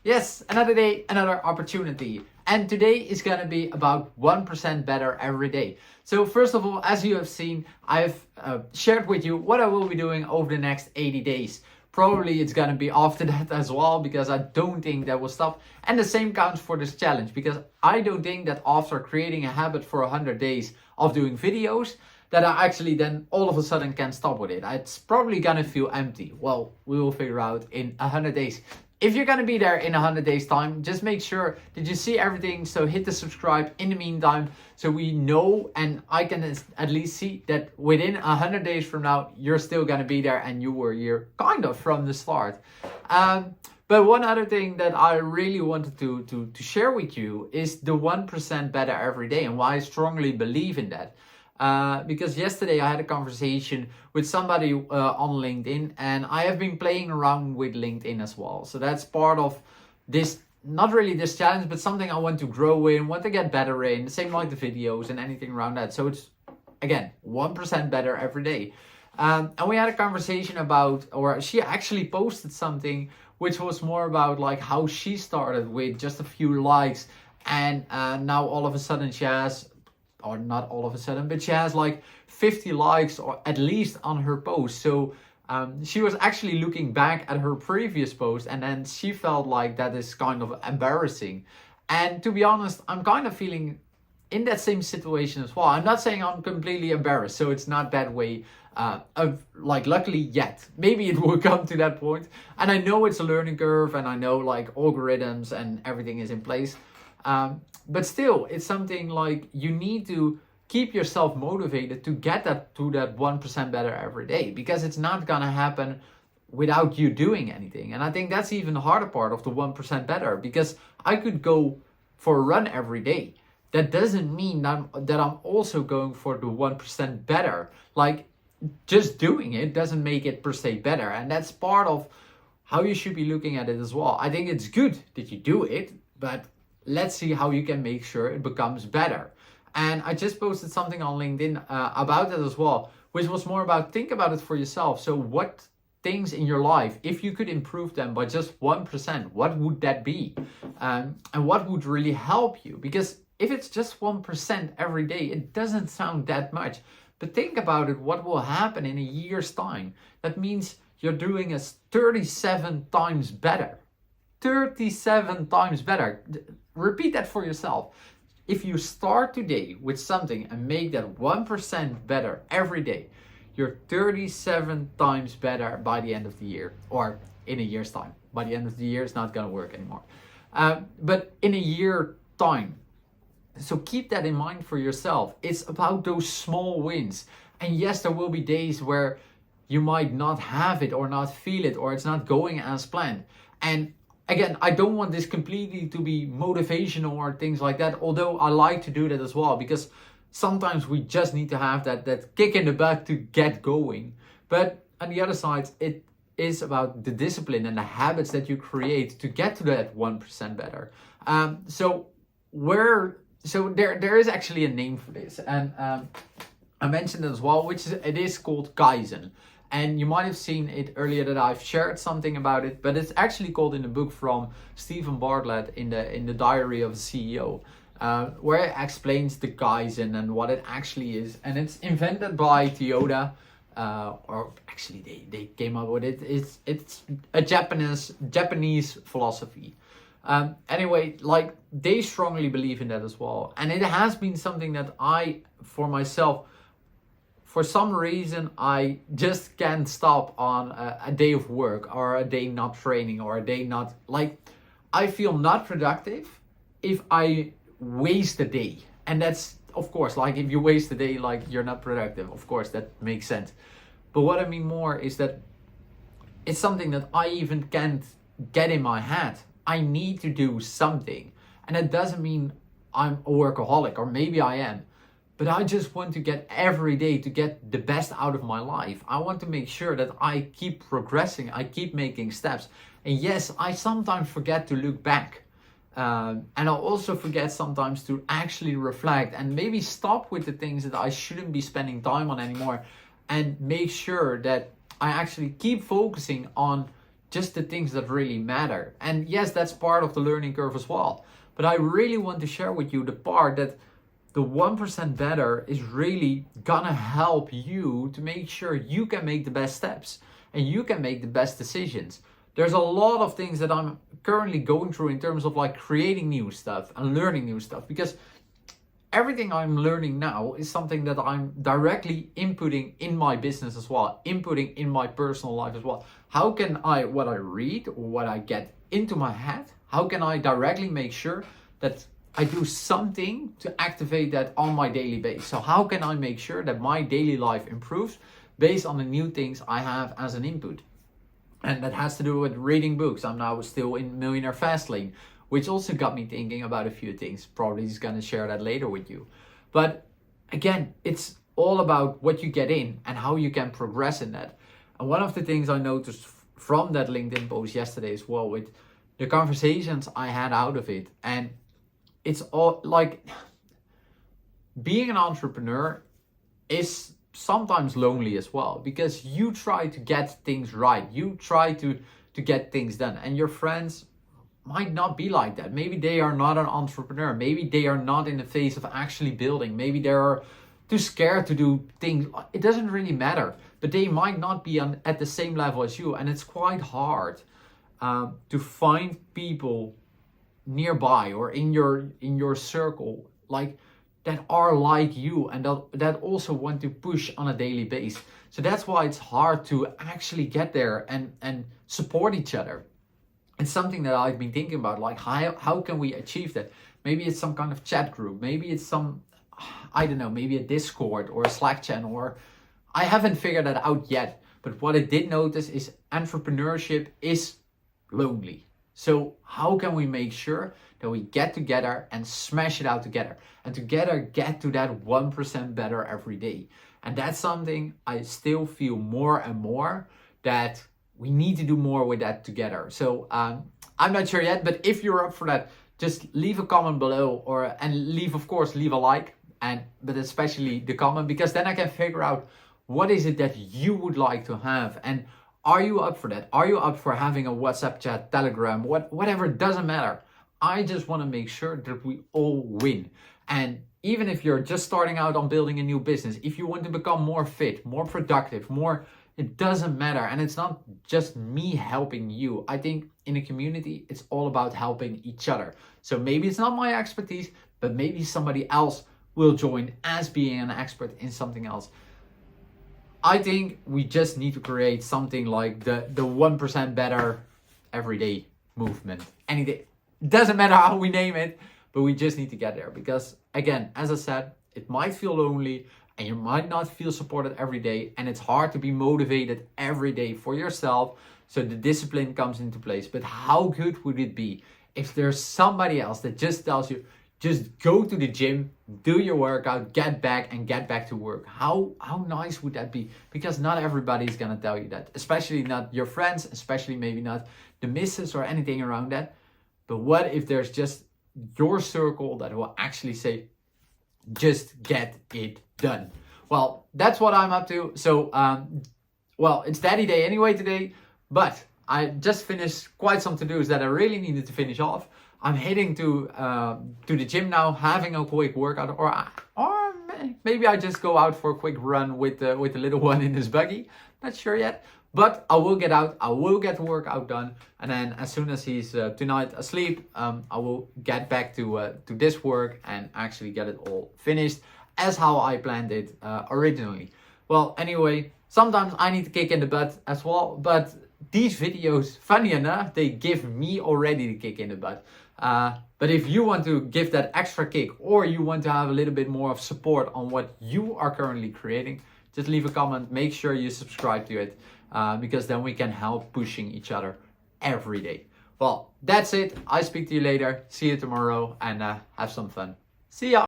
Yes, another day, another opportunity. And today is going to be about 1% better every day. So first of all, as you have seen, I've shared with you what I will be doing over the next 80 days. Probably it's going to be after that as well, because I don't think that will stop. And the same counts for this challenge, because I don't think that after creating a habit for 100 days of doing videos, that I actually then all of a sudden can stop with it. It's probably going to feel empty. Well, we will figure out in 100 days. If you're going to be there in 100 days time, just make sure that you see everything. So hit the subscribe in the meantime, so we know and I can at least see that within 100 days from now, you're still going to be there and you were here kind of from the start. But one other thing that I really wanted to share with you is the 1% better every day and why I strongly believe in that. Because yesterday I had a conversation with somebody on LinkedIn, and I have been playing around with LinkedIn as well. So that's part of this, not really this challenge, but something I want to grow in, want to get better in, same like the videos and anything around that. So it's, again, 1% better every day. And we had a conversation about, or she actually posted something which was more about like how she started with just a few likes, and now all of a sudden she has, or not all of a sudden, but she has like 50 likes or at least on her post. So she was actually looking back at her previous post, and then she felt like that is kind of embarrassing. And to be honest, I'm kind of feeling in that same situation as well. I'm not saying I'm completely embarrassed, so it's not that way. Like luckily yet. Maybe it will come to that point. And I know it's a learning curve, and I know like algorithms and everything is in place. But still, it's something like you need to keep yourself motivated to get that to that 1% better every day, because it's not gonna happen without you doing anything. And I think that's even the harder part of the 1% better, because I could go for a run every day. That doesn't mean that I'm also going for the 1% better. Like just doing it doesn't make it per se better. And that's part of how you should be looking at it as well. I think it's good that you do it, but let's see how you can make sure it becomes better. And I just posted something on LinkedIn about that as well, which was more about think about it for yourself. So what things in your life, if you could improve them by just 1%, what would that be? And what would really help you? Because if it's just 1% every day, it doesn't sound that much. But think about it, what will happen in a year's time? That means you're doing it 37 times better. 37 times better. Repeat that for yourself. If you start today with something and make that 1% better every day, you're 37 times better by the end of the year, or in a year's time. By the end of the year, it's not going to work anymore. But in a year time. So keep that in mind for yourself. It's about those small wins. And yes, there will be days where you might not have it or not feel it, or it's not going as planned. And again, I don't want this completely to be motivational or things like that, although I like to do that as well, because sometimes we just need to have that kick in the butt to get going. But on the other side, it is about the discipline and the habits that you create to get to that 1% better. So there is actually a name for this, and I mentioned it as well, which is called Kaizen. And you might have seen it earlier that I've shared something about it, but it's actually called in the book from Steven Bartlet in the Diary of a CEO, where it explains the Kaizen and what it actually is. And it's invented by Toyota, or actually they came up with it. It's a Japanese philosophy. Anyway, like they strongly believe in that as well. And it has been something that I, for myself, for some reason, I just can't stop on a day of work or a day not training or a day not, like, I feel not productive if I waste a day. And that's, of course, like if you waste a day, like you're not productive. Of course, that makes sense. But what I mean more is that it's something that I even can't get in my head. I need to do something. And that doesn't mean I'm a workaholic, or maybe I am. But I just want to get every day to get the best out of my life. I want to make sure that I keep progressing. I keep making steps. And yes, I sometimes forget to look back. And I also forget sometimes to actually reflect and maybe stop with the things that I shouldn't be spending time on anymore. And make sure that I actually keep focusing on just the things that really matter. And yes, that's part of the learning curve as well. But I really want to share with you the part that the 1% better is really gonna help you to make sure you can make the best steps and you can make the best decisions. There's a lot of things that I'm currently going through in terms of like creating new stuff and learning new stuff, because everything I'm learning now is something that I'm directly inputting in my business as well, inputting in my personal life as well. How can what I read or what I get into my head, how can I directly make sure that I do something to activate that on my daily basis? So how can I make sure that my daily life improves based on the new things I have as an input? And that has to do with reading books. I'm now still in Millionaire Fastlane, which also got me thinking about a few things. Probably just gonna share that later with you. But again, it's all about what you get in and how you can progress in that. And one of the things I noticed from that LinkedIn post yesterday as well, with the conversations I had out of it, and it's all like being an entrepreneur is sometimes lonely as well, because you try to get things right, you try to get things done, and your friends might not be like that. Maybe they are not an entrepreneur, maybe they are not in the phase of actually building, maybe they are too scared to do things. It doesn't really matter, but they might not be at the same level as you, and it's quite hard to find people nearby or in your circle like that are like you and that also want to push on a daily basis. So that's why it's hard to actually get there and support each other. It's something that I've been thinking about, like how can we achieve that? Maybe it's some kind of chat group, maybe it's some, I don't know, maybe a Discord or a Slack channel, or I haven't figured that out yet. But what I did notice is entrepreneurship is lonely. So how can we make sure that we get together and smash it out together, and together get to that 1% better every day? And that's something I still feel more and more that we need to do more with that together. So I'm not sure yet, but if you're up for that, just leave a comment below, and leave a like, but especially the comment, because then I can figure out what is it that you would like to have. And are you up for that? Are you up for having a WhatsApp chat, Telegram, whatever, it doesn't matter. I just want to make sure that we all win. And even if you're just starting out on building a new business, if you want to become more fit, more productive, it doesn't matter. And it's not just me helping you. I think in a community, it's all about helping each other. So maybe it's not my expertise, but maybe somebody else will join as being an expert in something else. I think we just need to create something like the 1% better everyday movement. Anything, doesn't matter how we name it, but we just need to get there. Because again, as I said, it might feel lonely and you might not feel supported every day, and it's hard to be motivated every day for yourself. So the discipline comes into place. But how good would it be if there's somebody else that just tells you, just go to the gym, do your workout, get back to work? How nice would that be? Because not everybody is gonna tell you that, especially not your friends, especially maybe not the missus or anything around that. But what if there's just your circle that will actually say, just get it done? Well, that's what I'm up to. So, well, it's Daddy Day anyway today, but I just finished quite some to-dos that I really needed to finish off. I'm heading to the gym now, having a quick workout, or maybe I just go out for a quick run with the little one in his buggy. Not sure yet, but I will get out. I will get the workout done, and then as soon as he's tonight asleep, I will get back to this work and actually get it all finished as how I planned it originally. Well, anyway, sometimes I need to kick in the butt as well, but these videos, funny enough, they give me already the kick in the butt. But if you want to give that extra kick, or you want to have a little bit more of support on what you are currently creating, just leave a comment. Make sure you subscribe to it, because then we can help pushing each other every day. Well, that's it. I speak to you later. See you tomorrow, and have some fun. See ya.